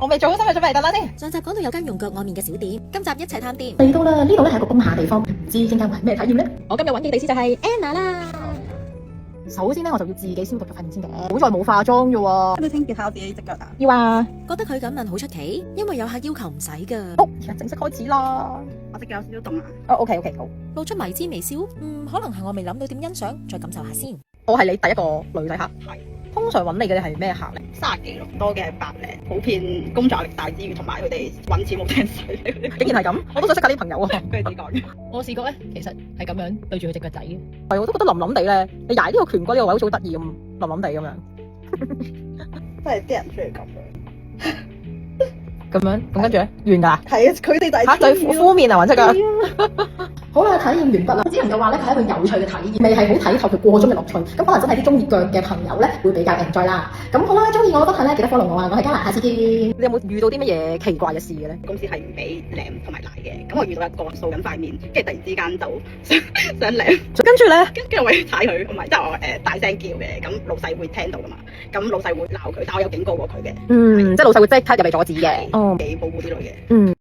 我未做好心理準備，等等先。上集講到有間用腳外面嘅小店，今集一齊探店。嚟到啦，呢度咧係一個工廈地方，唔知陣間會係咩體驗咧？我今日揾嘅地址就係 Anna 啦。首先咧，我就要自己消毒咗塊面先嘅。好在冇化妝啫喎。要清潔下我自己隻腳啊！要啊。覺得佢咁問好出奇，因為有客要求唔使㗎。好，而家正式開始啦。我隻腳有少少凍啊！哦，OK，好。露出迷之微笑，可能係我未諗到點欣賞，再感受下先。我係你第一個女仔客。係。通常揾你嘅係咩客咧？30幾咯，多嘅係白領，普遍工作壓力大之餘，同埋佢哋揾錢冇聽使。竟然係咁，我都想識下啲朋友啊。佢哋自講嘅。我試過咧，其實係咁樣對住佢隻腳仔嘅。係，我都覺得腍腍地咧，你踩呢個拳骨呢個位好似好得意咁，腍腍地咁樣。真係啲人中意咁樣。咁跟住咧，完㗎啦。係啊，佢哋就係對敷面啊，還識㗎。好啦，體驗完畢啦，只能夠話咧，佢係一個有趣嘅體驗，未係好睇透佢過中嘅樂趣。咁可能真係啲中意腳嘅朋友咧，會比較 enjoy 啦。咁好啦，中意我嘅分享咧，記得 follow 我啊！我係嘉蘭，下次見。你有冇遇到啲乜嘢奇怪嘅事嘅咧？公司係唔俾舐同埋奶嘅，咁我遇到一個掃緊塊面，跟住突然之間就想舐，跟住咧，跟住我咪踩佢，同埋即係我大聲叫嘅，咁老細會聽到噶嘛，咁老細會鬧佢，但我有警告過佢嘅。即係老細會即刻入嚟阻止嘅。幾保護之類嘅。